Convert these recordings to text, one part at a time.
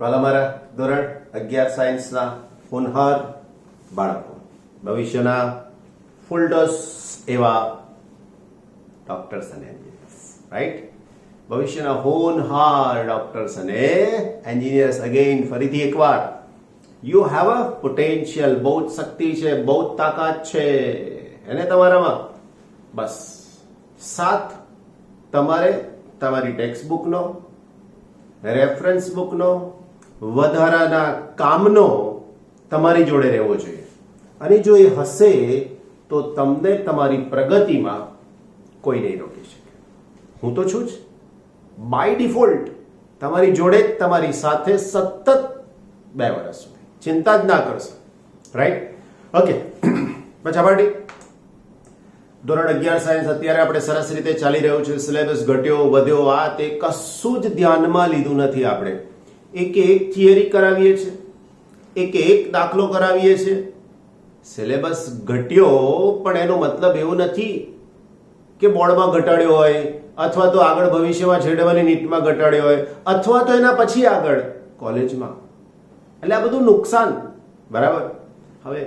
વાલા મારા ધોરણ 11 સાયન્સના હોનહાર બાળકો, ભવિષ્યના ફૂલ ડોઝ એવા ડોક્ટર્સ અને એન્જિનિયર્સ, રાઈટ? ભવિષ્યના હોનહાર ડોક્ટર્સ અને એન્જિનિયર્સ, અગેન ફરીથી એકવાર, યુ હેવ અ પોટેન્શિયલ, બહુ જ શક્તિ છે, બહુ જ તાકાત છે એને તમારામાં. બસ સાથ તમારે તમારી ટેક્સ્ટ બુકનો, રેફરન્સ બુકનો, વધારાના કામનો તમારી જોડે રહેવો જોઈએ. અને જો એ હશે તો તમને તમારી પ્રગતિમાં કોઈ નહીં રોકી શકે. હું તો છું જ, બાય ડિફોલ્ટ તમારી જોડે જ, તમારી સાથે સતત 2 વર્ષ સુધી. ચિંતા જ ના કરશો, રાઈટ? ઓકે, પછાપાટી ધોરણ 11 સાયન્સ અત્યારે આપણે સરસ રીતે ચાલી રહ્યું છે. સિલેબસ ઘટ્યો વધ્યો આ તે કશું જ ધ્યાનમાં લીધું નથી. આપણે એક થિયરી કરાવીએ છીએ, એક દાખલો કરાવીએ છીએ. સિલેબસ ઘટ્યો પણ એનો મતલબ એવો નથી કે બોર્ડમાં ઘટાડ્યો હોય, અથવા તો આગળ ભવિષ્યમાં જેડબલઈ નીટમાં ઘટાડ્યો હોય, અથવા તો એના પછી આગળ કોલેજમાં. એટલે આ બધું નુકસાન, બરાબર? હવે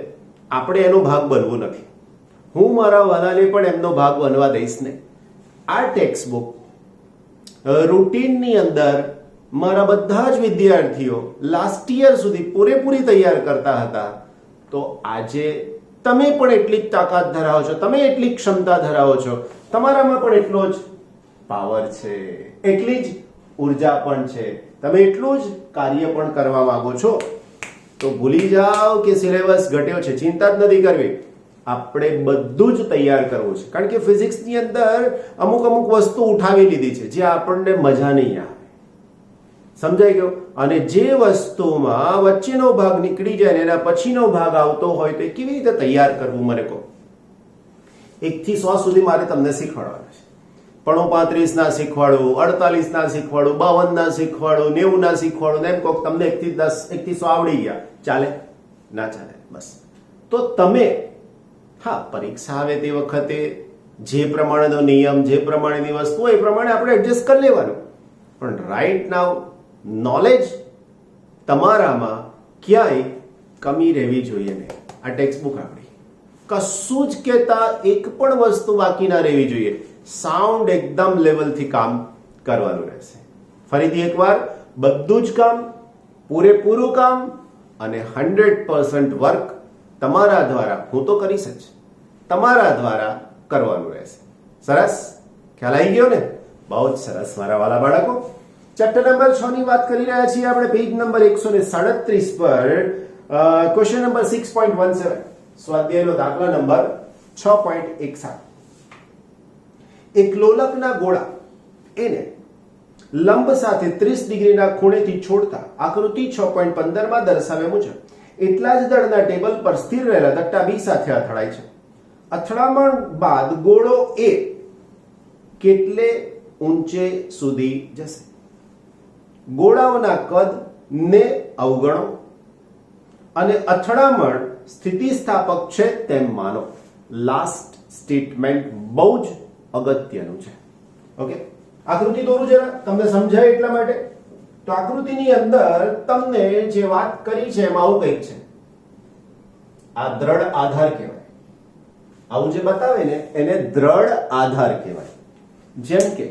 આપણે એનો ભાગ બનવું નથી. હું મારા વાલાને પણ એમનો ભાગ બનવા દઈશ નહીં. આ ટેક્સ્ટ બુક રૂટીનની અંદર મારા બધા જ વિદ્યાર્થીઓ લાસ્ટ યર સુધી પૂરેપૂરી તૈયાર કરતા હતા. તો આજે તમે પણ એટલી જ તાકાત ધરાવો છો, તમે એટલી જ ક્ષમતા ધરાવો છો, તમારામાં પણ એટલો જ પાવર છે, એટલી જ ઉર્જા પણ છે, તમે એટલું જ કાર્ય પણ કરવા માંગો છો. તો ભૂલી જાઓ કે સિલેબસ ઘટ્યો છે, ચિંતા જ નથી કરવી. આપણે બધું જ તૈયાર કરવું છે. કારણ કે ફિઝિક્સની અંદર અમુક વસ્તુ ઉઠાવી લીધી છે જે આપણને મજા નહીં આવે. સમજાઈ ગયો? અને જે વસ્તુમાં વચ્ચેનો ભાગ નીકળી જાય ને એના પછીનો ભાગ આવતો હોય તો એ કેવી રીતે તૈયાર કરવું મને કહો. 1 થી 100 સુધી મારે તમને શીખવાડવાના છે. પણ હું 35 ના શીખવાડું, 48 ના શીખવાડું, 52 ના શીખવાડું, 90 ના શીખવાડું, એમ કહો તમને 1 થી 100 આવડી ગયા, ચાલે? ના ચાલે. બસ તો તમે, હા, પરીક્ષા આવે તે વખતે જે પ્રમાણેનો નિયમ, જે પ્રમાણેની વસ્તુ એ પ્રમાણે આપણે એડજસ્ટ કરી લેવાનું. પણ રાઈટ નાવ નોલેજ તમારામાં ક્યાંય કમી રહેવી જોઈએ નહીં. આ ટેક્સ્ટ બુક આપણી કશું જ કહેતા એક પણ વસ્તુ બાકી ના રહેવી જોઈએ. સાઉન્ડ એકદમ લેવલથી કામ કરવાનું રહેશે. ફરીથી એકવાર, બધું જ કામ, પૂરેપૂરું કામ અને 100% વર્ક તમારા દ્વારા, હું તો કરીશ જ, તમારા દ્વારા કરવાનું રહેશે. સરસ, ખ્યાલ આવી ગયો ને? બહુ જ સરસ મારા વાલા બાળકો. ચેપ્ટર નંબર 6 ની વાત કરી રહ્યા છીએ આપણે. પેજ નંબર 137 પર ક્વેશ્ચન નંબર 6.17, સ્વાધ્યાયનો દાખલા નંબર 6.17. એક લોલકના ગોળા એને લંબ સાથે 30 ડિગ્રીના ખૂણેથી છોડતા આકૃતિ 6.15 માં દર્શાવ્યા મુજબ એટલા જ દળના ટેબલ પર સ્થિર રહેલા તટ્ટા બી સાથે અથડાય છે. અથડામણ બાદ ગોળો એ કેટલે ઊંચે સુધી જશે? ગોળાઓના કદ ને અવગણો અને અથડામણ સ્થિતિસ્થાપક છે તેમ માનો. લાસ્ટ સ્ટેટમેન્ટ બહુ જ અગત્યનું છે. ઓકે, આકૃતિ દોરું જરા તમને સમજાય એટલા માટે. તો આકૃતિની અંદર તમને જે વાત કરી છે એમાં આવું કંઈક છે. આ દ્રઢ આધાર કહેવાય. આવું જે બતાવે ને એને દ્રઢ આધાર કહેવાય. જેમ કે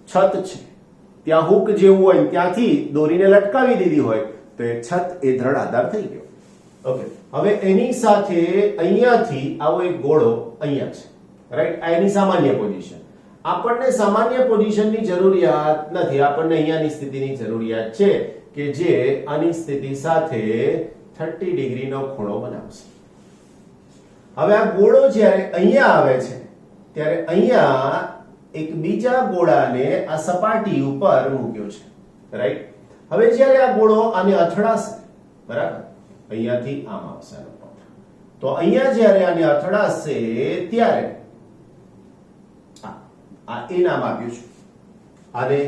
છત છે, ત્યાં હુક જેવું હોય, ત્યાંથી દોરીને લટકાવી દીધી હોય તો એ છત એ દ્રઢ આધાર થઈ ગયો. ઓકે, હવે એની સાથે અહીંયાથી આવો એક ગોળો અહીંયા છે, રાઈટ? આ એની સામાન્ય પોઝિશન. આપણને સામાન્ય પોઝિશનની જરૂરિયાત નથી, આપણને અહીંયાની સ્થિતિની જરૂરિયાત છે કે જે આની સ્થિતિ સાથે 30 ડિગ્રીનો ખૂણો બનાવશે. હવે આ ગોળો જ્યારે અહીંયા આવે છે ત્યારે અહીંયા એક બીજા ગોળાને આ સપાટી ઉપર મૂક્યો છે, રાઈટ? હવે જ્યારે આ ગોળો આને અથડાશે, બરાબર, અહીંયાથી આમ આવશે આનો પથ. તો અહીંયા જ્યારે આને અથડાશે ત્યારે આ એ નામ આપ્યું છે, આને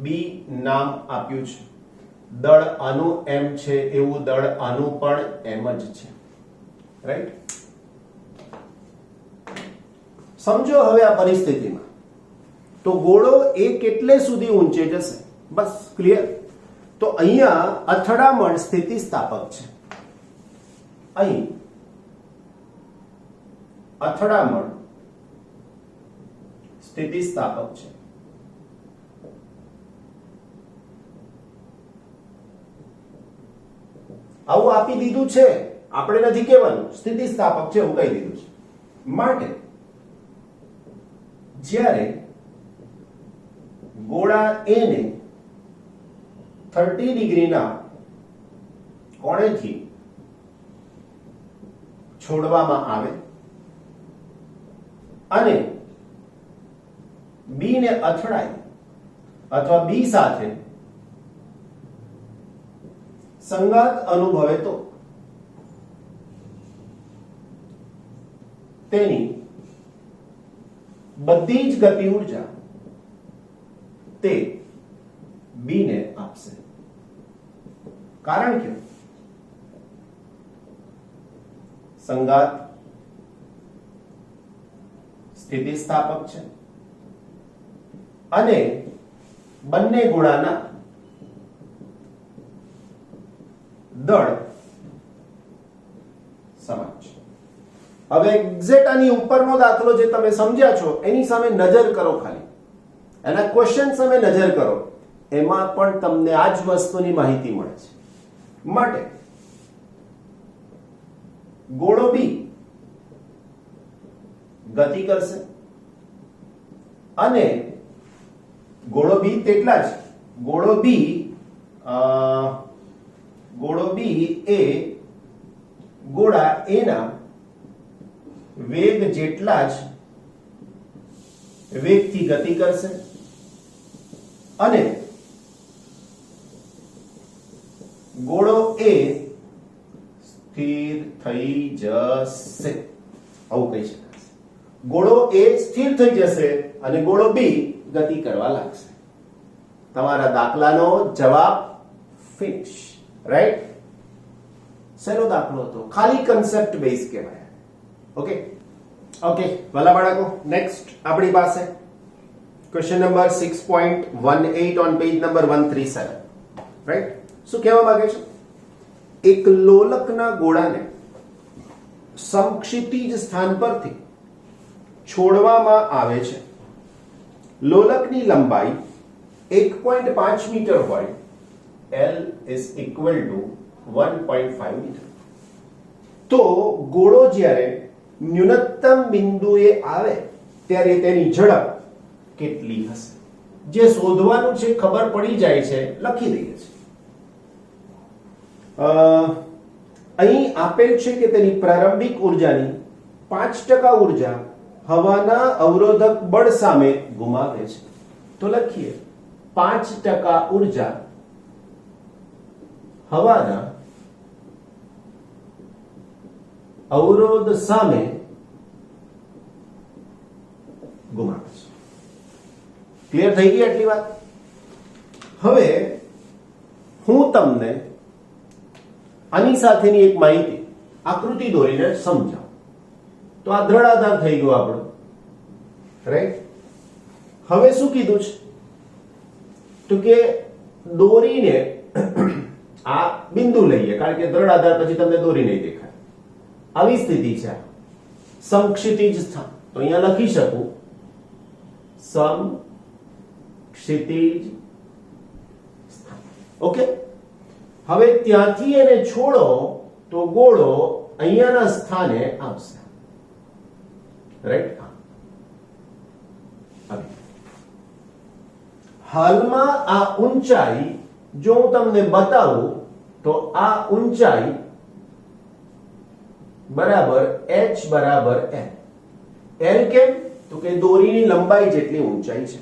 બી નામ આપ્યું છે. દળ આનું એમ છે એવું દળ આનું પણ એમ જ છે, રાઈટ? સમજો હવે આ પરિસ્થિતિમાં તો ગોળો એ કેટલે સુધી ઊંચે જશે? બસ ક્લિયર. તો અહીંયા અથડામણ સ્થિતિસ્થાપક છે. અહીં અથડામણ સ્થિતિસ્થાપક છે. આવું આપી દીધું છે, આપણે નથી કહેવાનું, સ્થિતિસ્થાપક છે એવું કહી દીધું છે. માટે જ્યારે ગોળા A ને 30 ડિગ્રીના કોણેથી છોડવામાં આવે અને B ને અથડાય અથવા B સાથે સંઘાત અનુભવે તો તેની બધી જ ગતિ ઉર્જા તે B ને આપશે. કારણ કે સંઘાત સ્થિતિસ્થાપક છે અને બંને ગોળાના દળ સમાન છે. હવે એક્ઝેક્ટ આની ઉપરનો દાખલો જે તમે સમજ્યા છો એની સામે નજર કરો, ખાલી એના ક્વેશ્ચન સામે નજર કરો, એમાં પણ તમને આ જ વસ્તુની માહિતી મળે છે. માટે ગોળો B ગતિ કરશે અને ગોળો B તેટલા જ ગોળો B એ ગોળા A ના વેગ જેટલા જ વેગથી ગતિ કરશે અને ગોળો A સ્થિર થઈ જશે, આવું કહી શકાય. ગોળો A સ્થિર થઈ જશે અને ગોળો B ગતિ કરવા લાગશે. તમારા દાખલાનો જવાબ ફિનિશ. રાઈટ? શેનો દાખલો હતો? ખાલી કન્સેપ્ટ બેઝ કહેવાય. ઓકે ઓકે ભલા બાળકો, નેક્સ્ટ આપણી પાસે question number 6.18 on page number 137. Right? શું કહેવા માંગે છે? એક લોલકના ગોળાને સમક્ષિતિજ સ્થાન પરથી છોડવામાં આવે છે. લોલકની લંબાઈ 1.5 મીટર હોય. L is equal to 1.5 metre. તો ગોળો જ્યારે ન્યૂનતમ બિંદુએ આવે ત્યારે તેની ઝડપ કેટલી હશે? જે શોધવાનું છે ખબર પડી જાય છે, લખી દઈએ છે. અહીં આપેલ છે કે તેની પ્રારંભિક ઉર્જાની 5% ઉર્જા હવાના અવરોધક બળ સામે ગુમાવે છે. તો લખીએ 5% ઉર્જા હવાના અવરોધ સામે ગુમાવે છે. ક્લિયર થઈ ગઈ આટલી વાત? હવે હું તમને આની સાથેની એક માહિતી આકૃતિ દોરીને સમજાવું. તો આ દ્રઢ આધાર થઈ ગયો આપણો. રાઈટ? હવે શું કીધું છે? તો કે દોરીને આ બિંદુ લઈએ, કારણ કે દ્રઢ આધાર પછી તમને દોરી નહીં દેખાય. આવી સ્થિતિ છે, સમક્ષિતિજ સ્થાન. તો અહીંયા લખી શકું સમક્ષિતિજ સ્થાન. ઓકે, હવે ત્યાંથી એને છોડો તો ગોળો અહીંયાના સ્થાને આવશે. રાઈટ? હાલમાં આ ઊંચાઈ જો હું તમને બતાવું તો આ ઊંચાઈ બરાબર h બરાબર l. l કેમ? તો કે દોરીની લંબાઈ જેટલી ઊંચાઈ છે.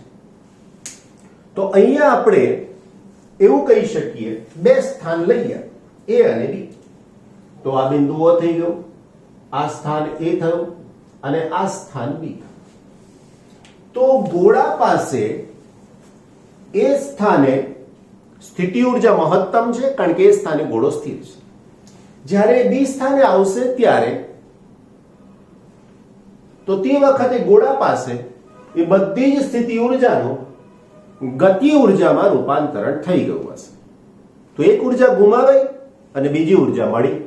તો અહીંયા આપણે એવું કહી શકીએ, બે સ્થાન લઈએ, A અને B. તો આ બિંદુઓ થઈ ગયું, આ સ્થાન A થયું અને આ સ્થાન B થયું. તો ગોળા પાસે એ સ્થાને સ્થિતિ ઉર્જા મહત્તમ છે, કારણ કે એ સ્થાને ગોળો સ્થિર છે. જ્યારે B સ્થાને આવશે ત્યારે તો તે વખતે ગોળા પાસે એ બધી જ સ્થિતિ ઉર્જાનું ગતિ ઉર્જામાં રૂપાંતરણ થઈ ગયું હશે. તો એક ઉર્જા ગુમાવાઈ અને બીજી ઉર્જા મળી.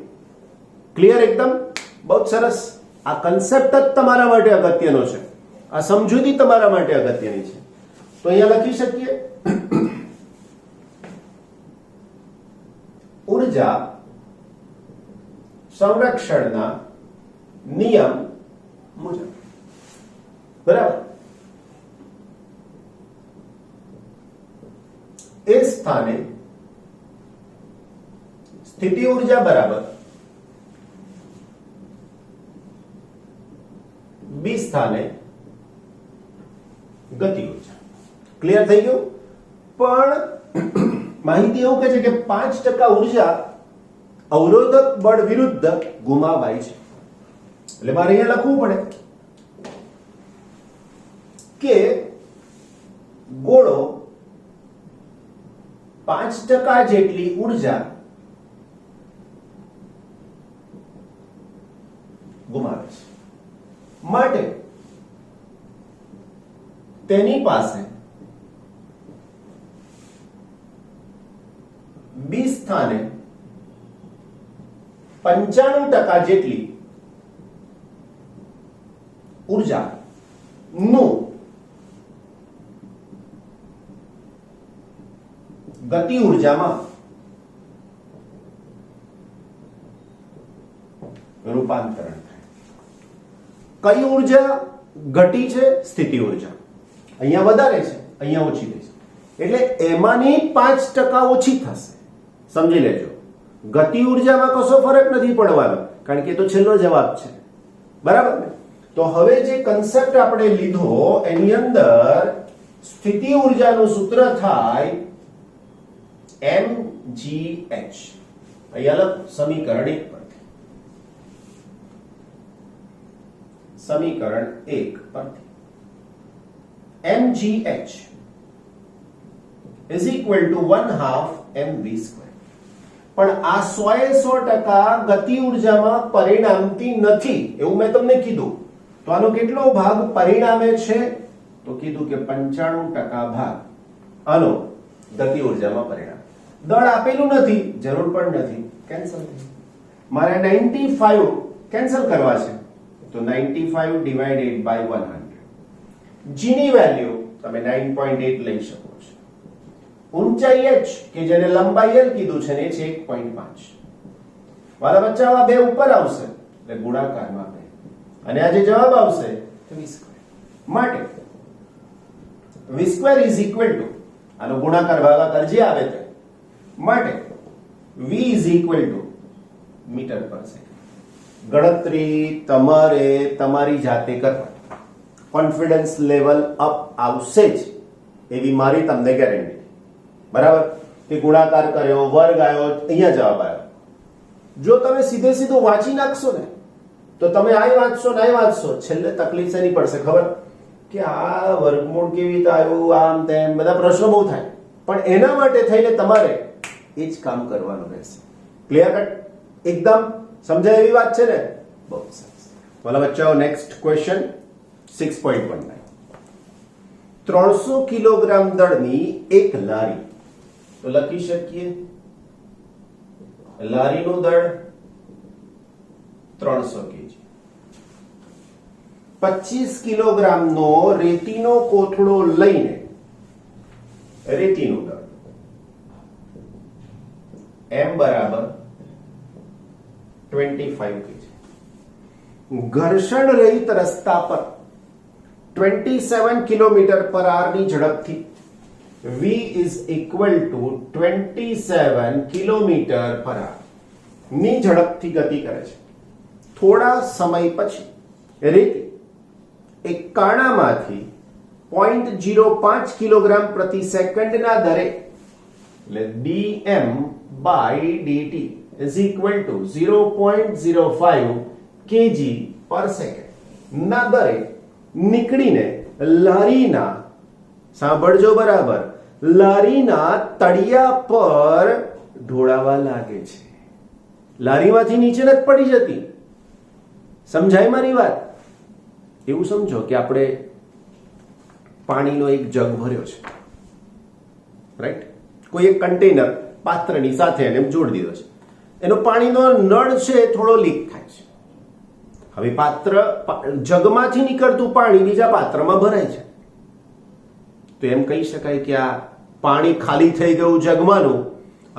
ક્લિયર એકદમ? બહુ સરસ. આ કન્સેપ્ટ જ તમારા માટે અગત્યનો છે, આ સમજૂતી તમારા માટે અગત્યની છે. તો અહીંયા લખી શકીએ ઉર્જા સંરક્ષણના નિયમ મુજબ. બરાબર? એ સ્થાને સ્થિતિ ઉર્જા બરાબર બી સ્થાને ગતિ ઉર્જા. ક્લિયર થઈ ગયું? પણ માહિતી એવું કહે છે કે 5% ઉર્જા અવરોધક બળ વિરુદ્ધ ગુમાવાય છે. એટલે મારે અહીંયા લખવું પડે કે ગોળો 5% જેટલી ઉર્જા ગુમાવે છે, માટે તેની પાસે બી સ્થાને 95% જેટલી ઉર્જા નું ગતિ ઉર્જામાં રૂપાંતરણ થાય. કઈ ઉર્જા ઘટી છે? સ્થિતિ ઉર્જા. અહીંયા વધારે છે, અહીંયા ઓછી થઈ છે, એટલે એમાંની 5% ઓછી થશે. સમજી લેજો, ગતિ ઉર્જામાં કશો ફરક નથી પડવાનો, કારણ કે એ તો છેલ્લો જવાબ છે. બરાબર ને? તો હવે જે કન્સેપ્ટ આપણે લીધો એની અંદર સ્થિતિ ઉર્જાનું સૂત્ર થાય mgh. અહીંયા લખ સમીકરણ 1 પરથી. સમીકરણ 1 પરથી mgh is equal to 1/2 mv². પણ આ 100% ગતિ ઉર્જામાં પરિણામતી નથી એવું મેં તમને કીધું. તો આનો કેટલો ભાગ પરિણામે છે? તો કીધું કે 95% ભાગ આનો ગતિ ઉર્જામાં પરિણામ. દળ આપેલું નથી, જરૂર પણ નથી, કેન્સલ થઈ. મારે 95 કેન્સલ કરવા છે, તો 95 ડિવાઇડેડ બાય 100. g ની વેલ્યુ તમે 9.8 લઈ શકો છો. ઊંચાઈ h કે જેને લંબાઈ l કીધું છે ને એ છે 1.5. વાલા બચ્ચા આ બે ઉપર આવશે એટલે ગુણાકારમાં બે, અને આ જે જવાબ આવશે v². માટે v² ઇઝ ઇક્વલ ટુ આનો ગુણાકાર ભાગાકાર જે આવે તે, માટે v is equal to metre per second. ગણતરી તમારે તમારી જાતે કરવાની. કોન્ફિડન્સ લેવલ અપ આવશે જ એવી મારી તમને ગેરંટી. બરાબર? કે ગુણાકાર કર્યો, વર્ગ આવ્યો, અહીંયા જવાબ આવ્યો. જો તમે સીધે સીધું વાંચી નાખશો ને તો તમે આય વાંચશો ને આય વાંચશો, છેલ્લે તકલીફ શેની પડશે ખબર? કે આ વર્ગમૂળ કેવી રીતે આવ્યું, આમ તેમ બધા પ્રશ્નો બહુ થાય. પણ એના માટે થઈને તમારે એ જ કામ કરવાનું રહેશે. Clear cut? એકદમ સમજાય એવી વાત છે ને? બહુ સરસ. વાલા બચ્ચાઓ, નેક્સ્ટ ક્વેશ્ચન 6.19. 300 કિલોગ્રામ દળની એક લારી. તો લખી શકીએ લારીનું દળ 300 kg. 25 કિલોગ્રામનો રેતીનો કોથળો લઈને રેતીનું દળ m બરાબર 25 kg. ઘર્ષણ રહિત રસ્તા પર 27 કિલોમીટર પર ની ઝડપથી v is equal to 27 kilometre પર ની ઝડપથી ગતિ કરે છે. થોડા સમય પછી રેતી એક કાણામાંથી 0.05 કિલોગ્રામ પ્રતિ સેકન્ડના દરે, એટલે dm by dt is equal to 0.05 kg per second ના દરે નીકળીને લારીના, સાંભળજો બરાબર, લારીના તળિયા પર ઢોળાવા લાગે છે. લારીમાંથી નીચે નથી પડી જતી. સમજાય મારી વાત? એવું સમજો કે આપણે પાણીનો એક જગ ભર્યો છે, રાઈટ? કોઈ એક કન્ટેનર પાત્રની સાથે એને જોડી દીધો છે. એનો પાણીનો નળ છે એ થોડો લીક થાય છે. હવે જગમાંથી નીકળતું પાણી બીજા પાત્રમાં ભરાય છે. તો એમ કહી શકાય કે આ પાણી ખાલી થઈ ગયું જગમાંનું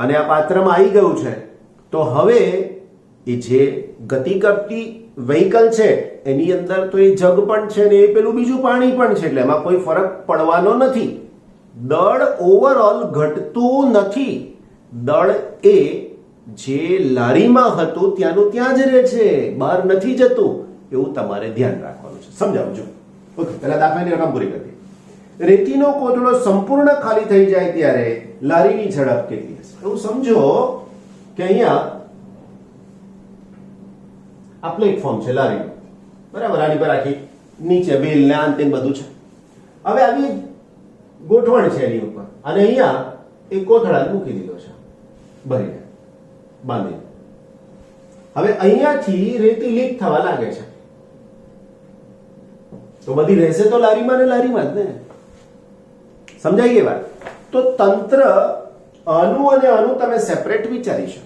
અને આ પાત્રમાં આવી ગયું છે. તો હવે એ જે ગતિ કરતી વ્હીકલ છે એની અંદર તો એ જગ પણ છે ને એ પેલું બીજું પાણી પણ છે, એટલે એમાં કોઈ ફરક પડવાનો નથી. દળ ઓવરઓલ ઘટતું નથી. દળ એ જે લારીમાં હતું ત્યાંનું ત્યાં જ રહે છે, બહાર નથી જતું. એવું તમારે ધ્યાન રાખવાનું છે. સમજાવજો. ઓકે, પહેલા દાખલાની રકમ પૂરી કરી. રેતીનો કોથળો સંપૂર્ણ ખાલી થઈ જાય ત્યારે લારીની ઝડપ કેટલી હશે? એવું સમજો કે અહીંયા આ પ્લેટફોર્મ છે લારીનું, બરાબર? આની પર આખી નીચે વેલ ને અંતે બધું છે. હવે આવી ગોઠવણ છે એની ઉપર અને અહીંયા એક કોથળા મૂકી દીધો છે ભરીને, બાંધીને. હવે અહીંયાથી રેતી લીક થવા લાગે છે. તો બધી રહેશે તો લારીમાં ને લારીમાં જ ને. સમજાઈ ગઈ વાત? તો તંત્ર આનું અને આનું તમે સેપરેટ વિચારી શકો.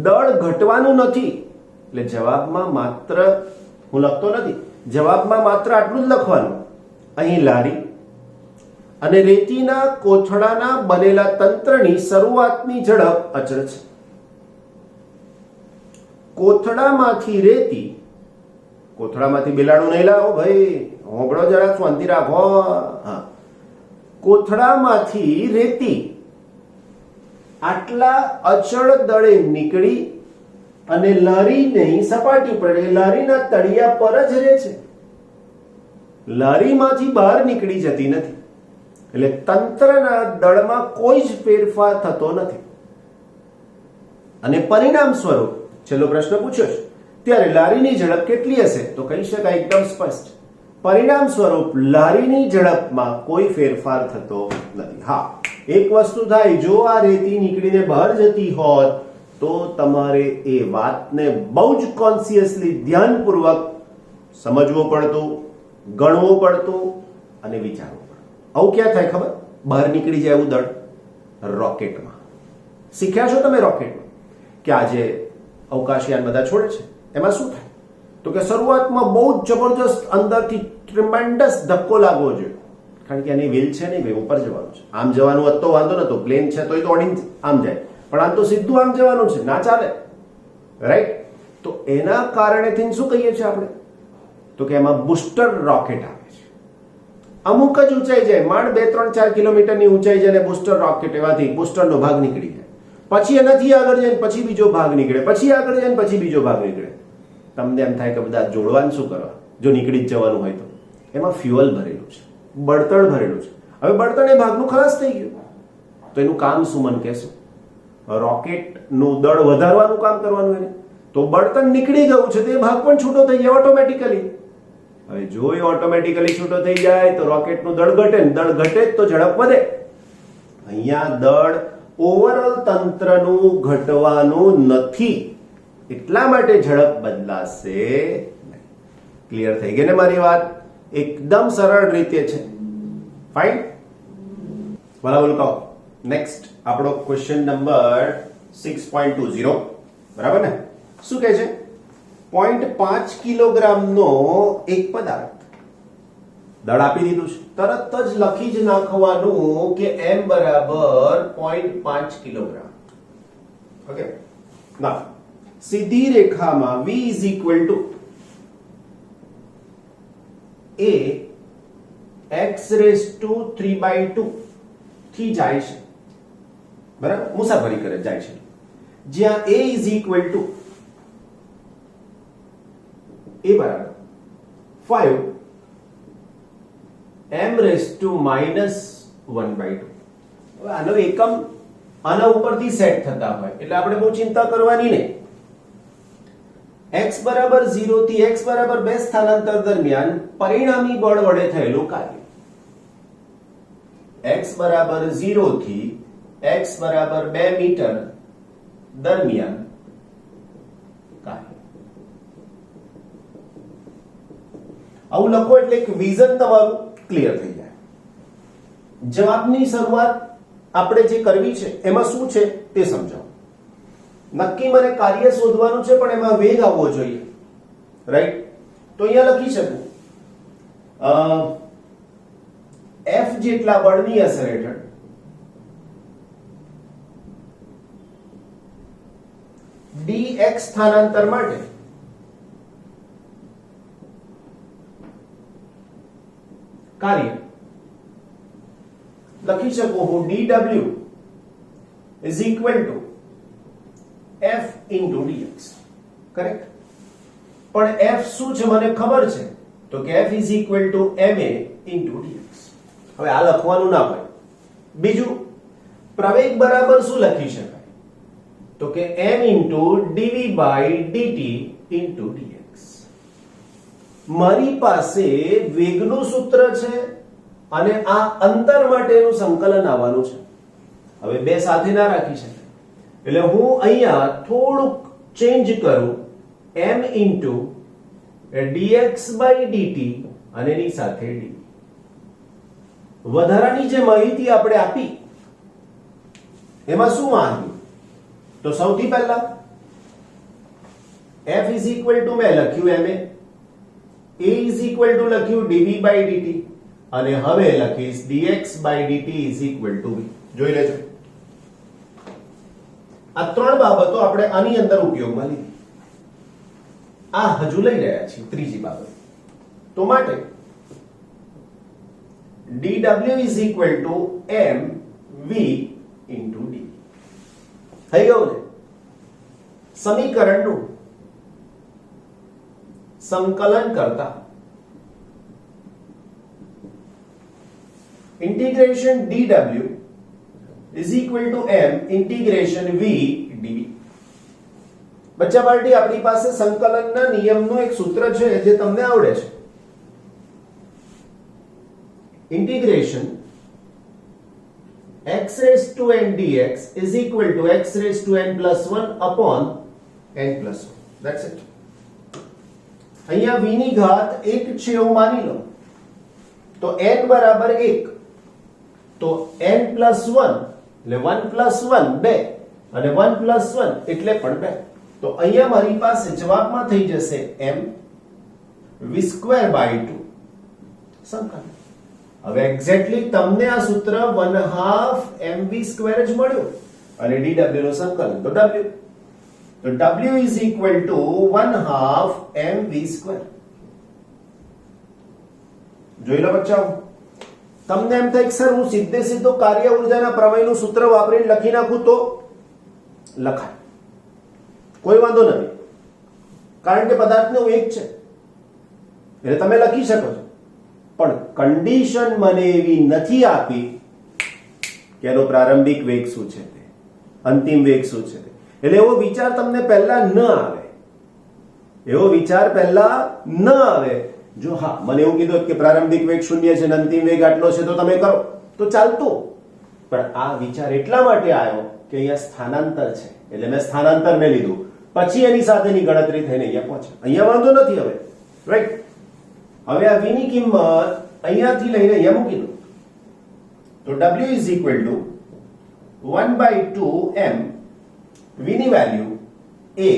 દળ ઘટવાનું નથી એટલે જવાબમાં માત્ર, હું લખતો નથી, જવાબમાં માત્ર આટલું જ લખવાનું. અહીં લારી અને રેતીના કોથળાના બનેલા તંત્રની શરૂઆતની ઝડપ અચળ છે. કોથળામાંથી રેતી, કોથળામાંથી બિલાડું નહીં લાવો ભાઈ, હોંભળો જરા, શાંતિ રાખો. હા, કોથળામાંથી રેતી આટલા અચળ દળે નીકળી અને લારીની સપાટી પર, લારીના તળિયા પર જ રહે છે. લારીમાંથી બહાર નીકળી જતી નથી. એટલે તંત્રના દળમાં કોઈ જ ફેરફાર થતો નથી. અને પરિણામ સ્વરૂપ છેલ્લો પ્રશ્ન પૂછ્યો છે ત્યારે લારીની ઝડપ કેટલી હશે? તો કહી શકાય એકદમ સ્પષ્ટ, પરિણામ સ્વરૂપ લારીની ઝડપમાં કોઈ ફેરફાર થતો નથી. હા, એક વસ્તુ થાય, જો આ રેતી નીકળીને બહાર જતી હોત તો તમારે એ વાતને બહુ જ કોન્શિયસલી, ધ્યાનપૂર્વક સમજવું પડતું, ગણવું પડતું અને વિચારવું પડતું. આવું ક્યાં થાય ખબર? બહાર નીકળી જાય એવું દળ રોકેટમાં. શીખ્યા છો તમે રોકેટમાં કે આજે અવકાશયાન બધા છોડે છે, એમાં શું થાય? તો કે શરૂઆતમાં બહુ જ જબરજસ્ત અંદરથી ટ્રીમેન્ડસ ધક્કો લાગવો જોઈએ, કારણ કે એની વ્હીલ છે નહીં ભાઈ, ઉપર જવાનું છે. આમ જવાનું હોત તો વાંધો નતો, પ્લેન છે તો દોડીને આમ જાય, પણ આમ તો સીધું આમ જવાનું છે, ના ચાલે, રાઈટ? તો એના કારણેથી શું કહીએ છીએ આપણે? તો કે એમાં બુસ્ટર રોકેટ આવે છે. અમુક જ ઊંચાઈ જાય, માંડ 2-3-4 કિલોમીટરની ઊંચાઈ જાય, બુસ્ટર રોકેટ એમાંથી બુસ્ટરનો ભાગ નીકળી જાય. પછી એનાથી આગળ જાય પછી બીજો ભાગ નીકળે, પછી આગળ જાય પછી બીજો ભાગ નીકળે. તમને એમ થાય કે બધા જોડવાનું શું કરવા, જો નીકળી જ જવાનું હોય તો. એમાં ફ્યુઅલ ભરેલું છે, બળતણ ભરેલું છે. હવે બળતણ એ ભાગનું ખલાસ થઈ ગયું તો એનું કામ શું મને કહેશો? રોકેટનું દળ વધારવાનું કામ કરવાનું એને. તો બળતણ નીકળી ગયું છે તો એ ભાગ પણ છૂટો થઈ જાય ઓટોમેટિકલી. હવે જો એ ઓટોમેટિકલી છૂટો થઈ જાય તો રોકેટનું દળ ઘટે, દળ ઘટે તો ઝડપ વધે. અહીંયા દળ ઓવરઓલ તંત્રનું ઘટવાનું નથી, એટલા માટે ઝડપ બદલાશે. ક્લિયર થઈ ગઈ ને મારી વાત? એકદમ સરળ રીતે છે. ફાઇન, બરાબર કહો. નેક્સ્ટ આપણો ક્વેશ્ચન નંબર 6.20, બરાબર ને? શું કહે છે? 0.5 કિલોગ્રામનો એક પદાર્થ, દળ આપી દીધું છે, તરત જ લખી જ નાખવાનું કે m બરાબર 0.5 કિલોગ્રામ. ઓકે, ના સીધી રેખામાં v is equal to a x raised to 3/2 થી જાય છે, બરાબર? મુસાફરી કરે જાય છે, જ્યાં a is equal to a બરાબર 5 m raised to -1/2. હવે આનો એકમ આના ઉપરથી સેટ થતા હોય એટલે આપણે બહુ ચિંતા કરવાની નહીં. x બરાબર 0 થી x બરાબર 2 સ્થાનાંતર દરમિયાન પરિણામી બળ વડે થયેલું કાર્ય. x બરાબર 0 થી x બરાબર 2 મીટર દરમિયાન કાર્ય. આવું લખો એટલે એક વિઝન તમારું ક્લિયર થઈ જાય. જવાબની શરૂઆત આપણે જે કરવી છે એમાં શું છે તે સમજાવો. નક્કી મને કાર્ય શોધવાનું છે પણ એમાં વેગ આવવો જોઈએ, રાઈટ? તો અહીંયા લખી શકું F જેટલા બળની અસર હેઠળ dx સ્થાનાંતર માટે કાર્ય લખી શકું હું dw is equal to f into dx. Correct? પણ f શું છે મને ખબર છે, તો કે f is equal to ma into dx. હવે આ લખવાનું ના હોય. બીજું, પ્રવેગ બરાબર શું લખી શકાય, તો કે m into dv by dt into dx. મારી પાસે વેગનું સૂત્ર છે અને આ અંતર માટેનું સંકલન આવવાનું છે. હવે બે સાથે ના રાખી શકાય, એટલે હું અહીંયા થોડુંક ચેન્જ કરું, m into dx by dt અને એની સાથે dv. વધારાની જે માહિતી આપણે આપી એમાં શું આવ્યું, તો સૌથી પહેલા f is equal to મેં લખ્યું ma, a is equal to લખ્યું dv by dt અને હવે લખીશ dx by dt is equal to v. જોઈ લેજો, આ ત્રણ બાબતો આપણે આની અંદર ઉપયોગમાં લીધી. આ હજુ લઈ રહ્યા છીએ ત્રીજી બાબત. તો માટે dw is equal to mv into d. થઈ ગયું ને? સમીકરણનું સંકલન કરતા integration dw is equal to m integration v dv. બચ્ચા પાર્ટી, આપણી પાસે સંકલનના નિયમનું એક સૂત્ર છે જે તમને આવડે છે. integration x raised to n dx is equal to x raised to n plus 1 upon n plus 1. That's it. અહીંયા v ની ઘાત 1 છે એવું માની લો, તો n બરાબર 1, તો n plus 1 એટલે 1 plus 1 2 અને 1 plus 1 એટલે પણ 2. તો અહીંયા મારી પાસે જવાબમાં થઈ જશે m v square by 2 સંકલન. હવે એક્ઝેક્ટલી તમને આ સૂત્ર 1/2 mv square જ મળ્યું અને dw નું સંકલન તો w. તો w is equal to 1/2 mv square. જોઈ લો બચ્ચાઓ, તમને એમ થાય કે સર હું સીધે સીધો કાર્ય ઊર્જાના પ્રમેયનું સૂત્ર વાપરીને લખી નાખું તો લખાય, કોઈ વાંધો નથી, કારણ કે પદાર્થનો વેગ છે એટલે તમે લખી શકો છો. પણ કન્ડિશન મને એવી નથી આપી કે એનો પ્રારંભિક વેગ શું છે તે, અંતિમ વેગ શું છે તે. એટલે એવો વિચાર તમને પહેલા ન આવે, એવો વિચાર પહેલા ન આવે. જો હા મને એવું કીધું કે પ્રારંભિક વેગ 0 છે અને અંતિમ વેગ આટલો છે તો તમે કરો તો ચાલતું. પણ આ વિચાર એટલા માટે આવ્યો કે અહીંયા સ્થાનાંતર છે એટલે મેં સ્થાનાંતરને લીધું, પછી એની સાથેની ગણતરી થઈને અહીંયા પહોંચે. અહીંયા વાંધો નથી હવે, રાઈટ? હવે આ v ની કિંમત અહીંયાથી લઈને અહીંયા મૂકી દો, તો w is equal to 1/2 m, v ની value a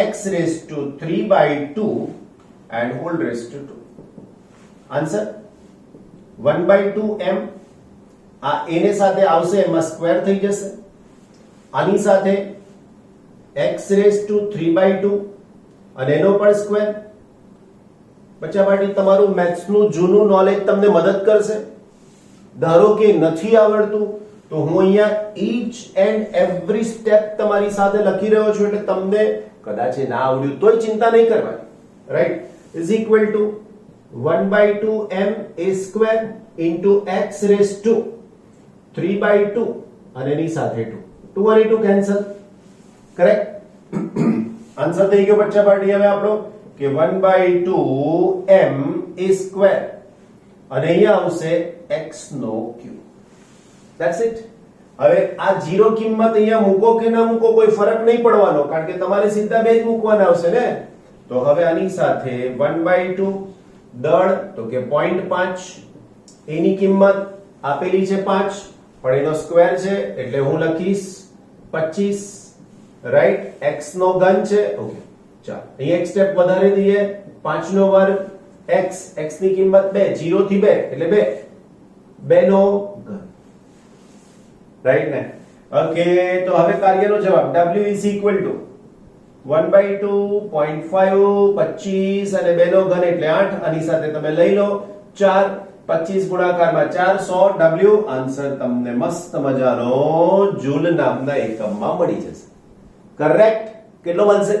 x raised to 3/2 and whole raised to 2. Answer 1/2 m, આ a ને સાથે આવશે એમાં સ્ક્વેર થઈ જશે, આની સાથે x raised to 3/2 અને એનો પણ સ્ક્વેર. બચ્ચા પાર્ટી, તમારું મેથ્સ નું જૂનું નોલેજ તમને મદદ કરશે. ધારો કે નથી આવડતું તો હું અહીંયા ઈચ એન્ડ એવરી સ્ટેપ તમારી સાથે લખી રહ્યો છું, એટલે તમને કદાચ ના આવડ્યું તોય ચિંતા નહીં કરવાની, right? is equal to 1/2 m a square into x raised to 3/2 અને એની સાથે 2. 2 અને 2 કેન્સલ, કરેક્ટ? આન્સર થઈ ગયો બચ્ચા પાર્ટી હવે આપણો કે 1/2 m a square અને અહીંયા આવશે x નો ક્યુબ. That's it. હવે આ 0 કિંમત અહીંયા મૂકો કે ના મૂકો કોઈ ફરક નહીં પડવાનો, કારણ કે તમારે સીધા બે જ મૂકવાના આવશે ને. તો હવે આની સાથે 1/2 દળ તો કે 0.5, એની કિંમત આપેલી છે 5 પણ એનો સ્ક્વેર છે એટલે હું લખીશ 25, રાઈટ? x નો ઘન છે. ઓકે, ચાલો અહીં એક સ્ટેપ વધારી દઈએ. 5 નો વર્ગ x, x ની કિંમત 2, 0 થી 2 એટલે 2, 2 નો ઘન, રાઈટ ને? ઓકે, તો હવે કાર્યનો જવાબ w = 1/2 0.5 25 અને 2 નો ઘન એટલે 8. આની સાથે તમે લઈ લો 4, 25 ગુણાકારમાં 4 100 w. આન્સર તમને મસ્ત મજાનો જૂલ નામના એકમમાં મળી જશે. કરેક્ટ? કેટલો બનશે?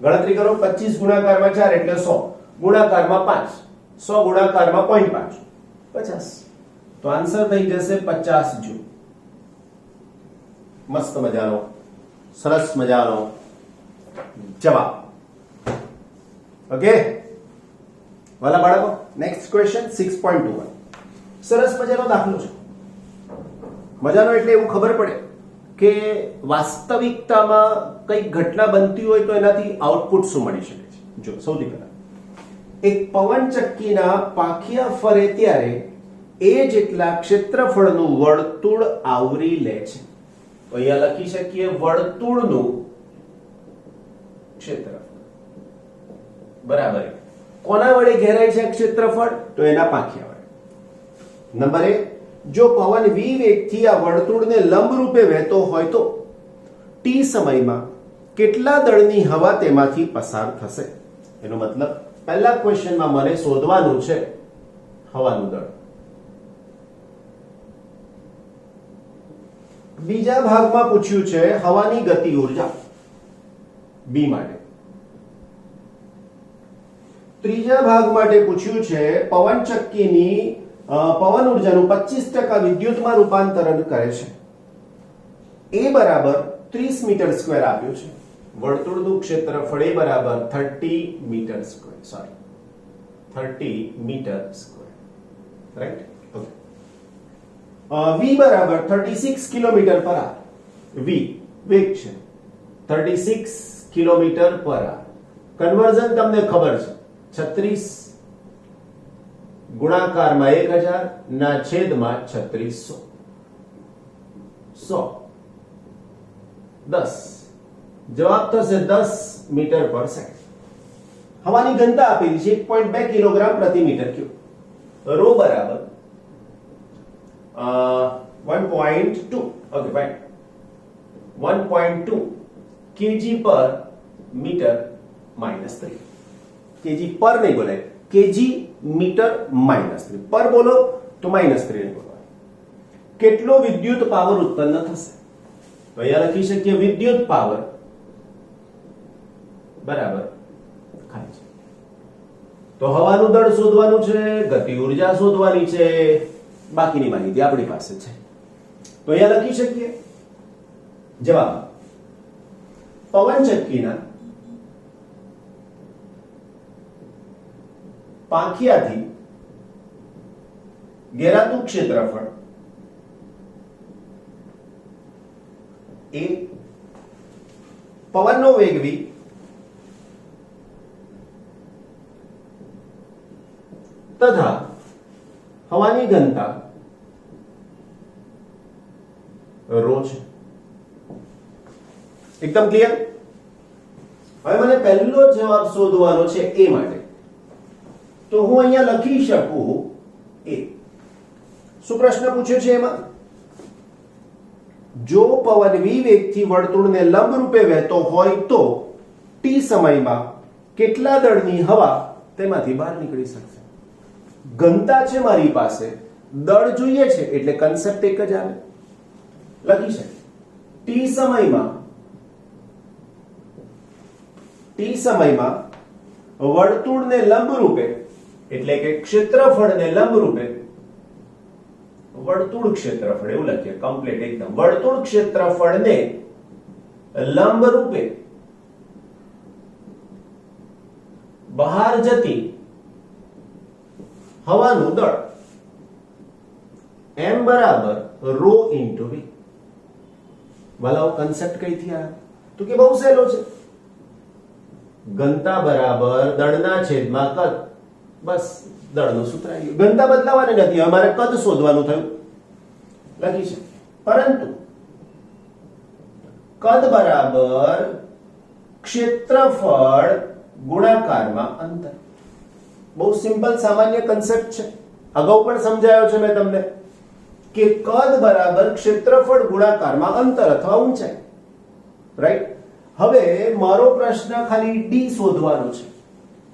ગણતરી કરો. 25 ગુણાકારમાં 4 એટલે 100, ગુણાકારમાં 5, 100 ગુણાકારમાં 0.5 50. તો આન્સર થઈ જશે 50 જૂલ. મસ્ત મજાનો, સરસ મજાનો જવાબ. ઓકે વાલા બાળકો, નેક્સ્ટ ક્વેશ્ચન 6.21. સરસ મજાનો દાખલો છે. મજાનો એટલે એવું ખબર પડે કે વાસ્તવિકતામાં કઈક ઘટના બનતી હોય તો એનાથી આઉટપુટ શું મળી શકે છે. જો સૌથી પહેલા એક પવનચક્કીના પાંખિયા ફરે ત્યારે એ જેટલા ક્ષેત્રફળનું વર્તુળ આવરી લે છે. તો અહીંયા લખી શકીએ વર્તુળનું ક્ષેત્રફળ બરાબર કોના વડે ઘેરાય છે ક્ષેત્રફળ? તો એના પાંખિયા વડે. નંબર 1, જો પવન v વેગથી આ વર્તુળને લંબ રૂપે વહેતો હોય તો t સમયમાં કેટલા દળની હવા તેમાંથી પસાર થશે? એનો મતલબ પહેલા ક્વેશ્ચનમાં મને શોધવાનું છે હવાનું દળ. બીજા ભાગમાં પૂછ્યું છે હવાની ગતિ ઊર્જા બી માટે. ત્રીજા ભાગ માટે પૂછ્યું છે પવનચક્કીની પવન ઉર્જાનું 25% વિદ્યુતમાં રૂપાંતરણ કરે છે. એ બરાબર 30 મીટર સ્ક્વેર આપ્યું છે. વર્તુળનું ક્ષેત્રફળ એ બરાબર 30 metre square, sorry 30 metre square, right? Okay. v બરાબર 36 કિલોમીટર પર આર. v વેગ છે 36 કિલોમીટર પર આર. કન્વર્ઝન તમને ખબર છે 36 ગુણાકારમાં 1000 ના છેદમાં 3600, 100 10. જવાબ થશે 10 મીટર પર સેકન્ડ. હવાની ઘનતા આપેલી છે 1.2 કિલોગ્રામ પ્રતિ મીટર ક્યુબ. રો બરાબર 1.2, ઓકે ફાઇન, 1.2 kg પર મીટર -3. kg પર નહીં બોલાય, kg મીટર -3. પર બોલો તો -3 નહીં બોલવાનું. કેટલો વિદ્યુત પાવર ઉત્પન્ન થશે? તો અહીંયા લખી શકીએ વિદ્યુત પાવર બરાબર ખાય છે. તો હવાનું દળ શોધવાનું છે, ગતિ ઊર્જા શોધવાની છે, બાકીની માહિતી આપણી પાસે છે. તો અહીંયા લખી શકીએ જવાબ પવનચક્કીના પાંખિયાથી ઘેરાતું ક્ષેત્રફળ એ પવનનો વેગ v તથા હવાની ઘનતા રો છે. એકદમ ક્લિયર? હવે મને પહેલો જવાબ શોધવાનો છે એ માટે, તો હું અહીંયા લખી શકું એ. શું પ્રશ્ન પૂછ્યો છે એમાં? જો પવન v વેગથી વર્તુળને લંબ રૂપે વહેતો હોય તો t સમયમાં કેટલા દળની હવા તેમાંથી બહાર નીકળી શકશે? ઘનતા છે મારી પાસે, દળ જોઈએ છે એટલે કન્સેપ્ટ એક જ આવે. લખી શકે t સમયમાં વર્તુળને લંબ રૂપે એટલે કે ક્ષેત્રફળને લંબ રૂપે, વર્તુળ ક્ષેત્રફળ એવું લખીએ કમ્પ્લીટ એકદમ, વર્તુળ ક્ષેત્રફળને લંબ રૂપે બહાર જતી હવાનું દળ m બરાબર રો ઇન્ટુ v. વાલાઓ કન્સેપ્ટ કઈથી આવ્યો? તો કે બહુ સહેલો છે. ઘનતા બરાબર દળના છેદમાં કદ. બસ દળનું સૂત્ર આવી ગયું. ઘનતા બદલાવાની નથી, અમારે કદ શોધવાનું થયું. લખી શકીએ, પરંતુ કદ બરાબર ક્ષેત્રફળ ગુણાકારમાં અંતર. બહુ સિમ્પલ સામાન્ય કન્સેપ્ટ છે, અગાઉ પણ સમજાયો છે મેં તમને કે કદ બરાબર ક્ષેત્રફળ ગુણાકારમાં અંતર અથવા ઊંચાઈ. રાઈટ. હવે મારો પ્રશ્ન ખાલી ડી શોધવાનો છે.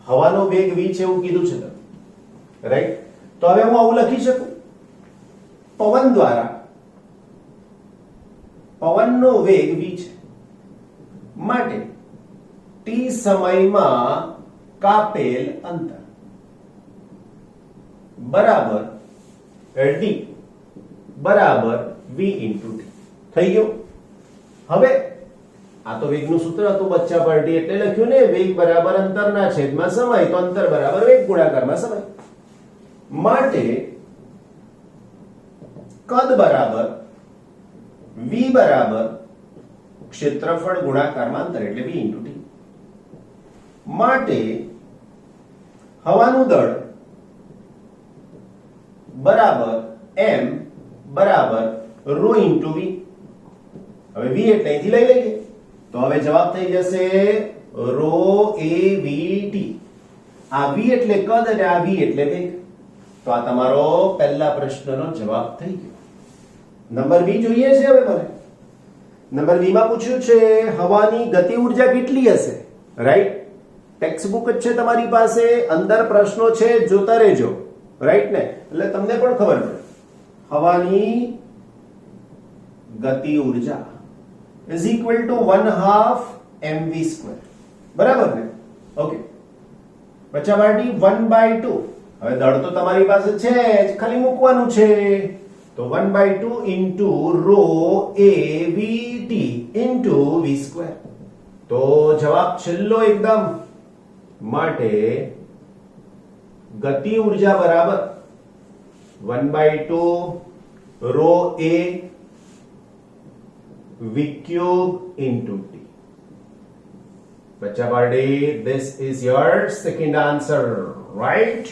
હવાનો વેગ v છે એવું કીધું છે તમે, રાઈટ. તો હવે હું આવું લખી શકું, પવન દ્વારા પવનનો વેગ v છે માટે t સમયમાં કાપેલ અંતર બરાબર d બરાબર v * t થઈ ગયું. હવે આ તો વેગનું સૂત્ર હતું બચ્ચા પાર્ટી, એટલે લખ્યું ને વેગ બરાબર અંતરના છેદમાં સમય, તો અંતર બરાબર વેગ ગુણાકારમાં સમય. માટે કદ બરાબર v બરાબર ક્ષેત્રફળ ગુણાકારમાં અંતર એટલે v * t. માટે હવાનું દળ બરાબર m બરાબર ρ * v. હવે v એટલે અહીંથી લઈ લઈએ તો હવે જવાબ થઈ જશે ρ a v t. આ v એટલે કદ અને આ v એટલે વેગ. તો આ તમારો પહેલા પ્રશ્નનો જવાબ થઈ ગયો. નંબર બી જોઈએ છે. હવે મને નંબર બી માં પૂછ્યું છે હવાની ગતિ ઊર્જા કેટલી હશે. રાઈટ. ટેક્સ્ટ બુક જ છે તમારી પાસે, અંદર પ્રશ્નો છે, જોતા રહેજો. રાઈટ ને, એટલે તમને પણ ખબર પડે. હવાની ગતિ ઊર્જા is equal to 1/2 mv². બરાબર ને? ઓકે. બચ્ચા પાર્ટી 1/2. હવે દળ તો તમારી પાસે છે જ, ખાલી મૂકવાનું છે. તો 1/2 into ρ a v t into v². તો જવાબ છેલ્લો એકદમ. માટે ગતિ ઊર્જા બરાબર 1/2 ρ a v³ into t. Bacha party, this is your second answer, right?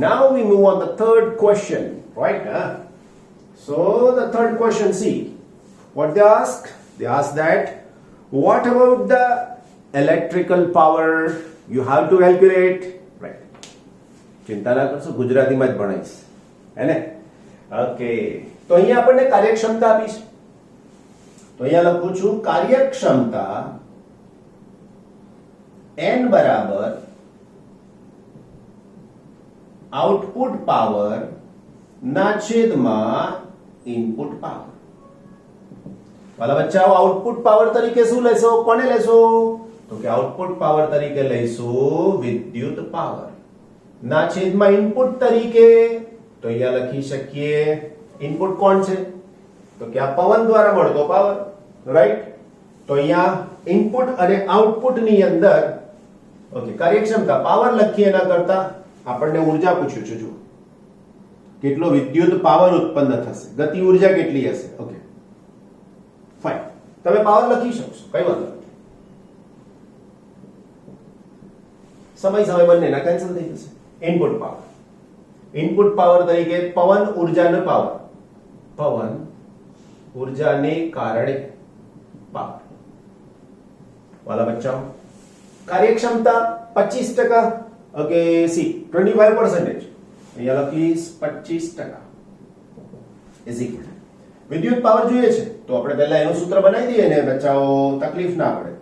Now we move on the third question, right? So the third question, see what they ask. They ask that what about the electrical power you have to calculate, right? ચિંતા ના કરશો, ગુજરાતીમાં જ ભણાઈશ, હે ને? Okay. તો અહીંયા આપણને કાર્યક્ષમતા આપી છે. તો અહીંયા લખું છું કાર્યક્ષમતા n બરાબર આઉટપુટ પાવર ના છેદમાં ઇનપુટ પાવર. વાલા બચ્ચાઓ, આઉટપુટ પાવર તરીકે શું લેશો? કોને લેશો? તો કે આઉટપુટ પાવર તરીકે લઈશું વિદ્યુત પાવર ના છેદમાં ઇનપુટ તરીકે. તો અહીંયા લખી શકીએ ઇનપુટ કોણ છે? તો કે આ પવન દ્વારા મળતો પાવર. રાઈટ. તો અહીંયા ઇનપુટ અને આઉટપુટ ની અંદર ઓકે કાર્યક્ષમતા પાવર લખીએ એના કરતા આપણને ઊર્જા પૂછ્યું છે. જો કેટલો વિદ્યુત પાવર ઉત્પન્ન થશે, ગતિ ઊર્જા કેટલી હશે. ઓકે ફાઇન, તમે પાવર લખી શકશો, કઈ વાંધો નથી. સમય બંનેના કેન્સલ થઈ જશે. ઇનપુટ પાવર તરીકે પવન ઊર્જાનો પાવર, પવન ઊર્જાને કારણે પાવર. વાલા બચ્ચાઓ, કાર્યક્ષમતા 25%. Okay C 25%. અહીંયા લખીશ 25% ઇઝ ઇક્વલ. વિદ્યુત પાવર જોઈએ છે તો આપણે પહેલા એનું સૂત્ર બનાવી દઈએ ને બચ્ચાઓ, તકલીફ ના પડે.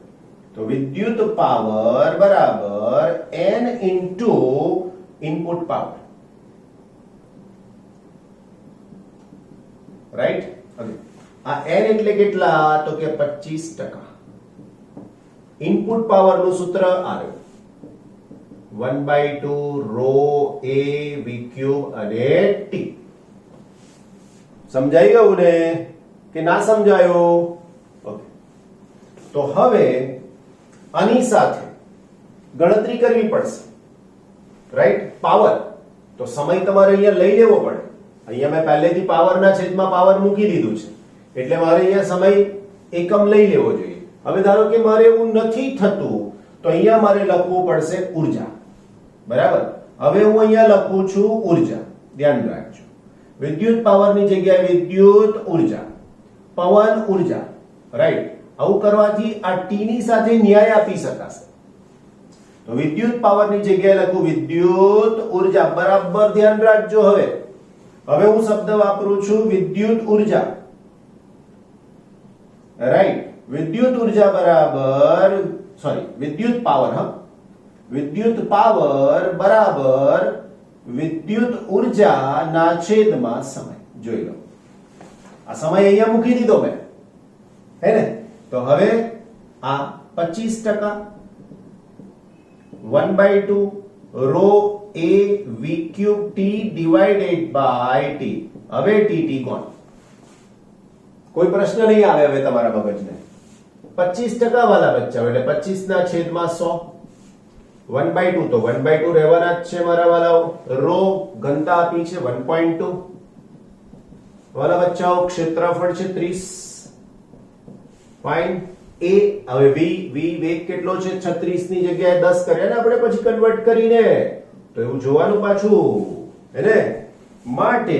તો વિદ્યુત પાવર બરાબર n into input power. Right. Okay. આ n એટલે કેટલા? તો કે 25%. ઇનપુટ પાવર નું સૂત્ર આવ્યું 1/2 ρ a v³ અને t. સમજાઈ ગયું ને કે ના સમજાયું? ઓકે. તો હવે આની સાથે ગણતરી કરવી પડશે. રાઈટ. પાવર તો સમય તમારે અહીંયા લઈ લેવો પડે. અહીંયા મેં પહેલેથી પાવરના છેદમાં પાવર મૂકી દીધું છે, એટલે મારે અહીંયા સમય એકમ લઈ લેવો જોઈએ. હવે ધારો કે મારે એવું નથી થતું તો અહીંયા મારે લખવું પડશે ઉર્જા. બરાબર. હવે હું અહીંયા લખું છું ઉર્જા, ધ્યાન રાખજો. વિદ્યુત પાવરની જગ્યાએ વિદ્યુત ઉર્જા, પવન ઉર્જા, રાઈટ. આવું કરવાથી આ ટી ની સાથે ન્યાય આપી શકાશે. તો વિદ્યુત પાવરની જગ્યાએ લખું વિદ્યુત ઉર્જા. બરાબર ધ્યાન રાખજો. હવે હું શબ્દ વાપરું છું વિદ્યુત ઉર્જા, રાઈટ. વિદ્યુત ઉર્જા બરાબર વિદ્યુત પાવર. વિદ્યુત પાવર બરાબર વિદ્યુત ઉર્જા ના છેદમાં સમય. જોઈ લો, આ સમય અહીંયા મૂકી દીધો મેં, હે ને? તો હવે આ 25% 1/2 row a v cube t divided by t. હવે tt કોણ? કોઈ પ્રશ્ન નહીં આવે હવે તમારા મગજને. 25% વાલા બચ્ચાઓ એટલે 25 ના છેદમાં 100. 1/2 તો 1/2 રહેવાના જ છે મારા વાલાઓ. રો ઘનતા આપી છે 1.2. વાલા બચ્ચાઓ ક્ષેત્રફળ છે 30. ફાઇન. એ હવે v વેગ કેટલો છે? 36 ની જગ્યાએ 10 કર્યા ને આપણે પછી કન્વર્ટ કરીને, તો એવું જોવાનું પાછું, હે માટે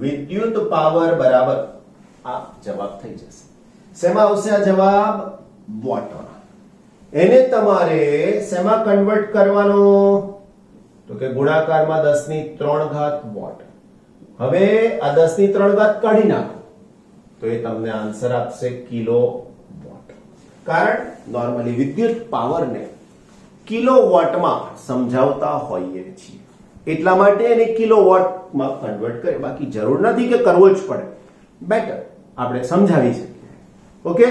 વિદ્યુત પાવર બરાબર આ જવાબ થઈ જશે. શેમાં આવશે આ જવાબ? વોટમાં. એને તમારે શેમાં કન્વર્ટ કરવાનો? તો કે ગુણાકારમાં 10³ વોટ. હવે આ 10³ કાઢી નાખો તો એ તમને આન્સર આપશે કિલો વોટ. કારણ નોર્મલી વિદ્યુત પાવરને કિલો વોટમાં સમજાવતા હોઈએ છીએ, એટલા માટે એને કિલો વોટમાં કન્વર્ટ કરે. બાકી જરૂર નથી કે કરવો જ પડે, બેટર આપણે સમજાવી શકીએ. ઓકે.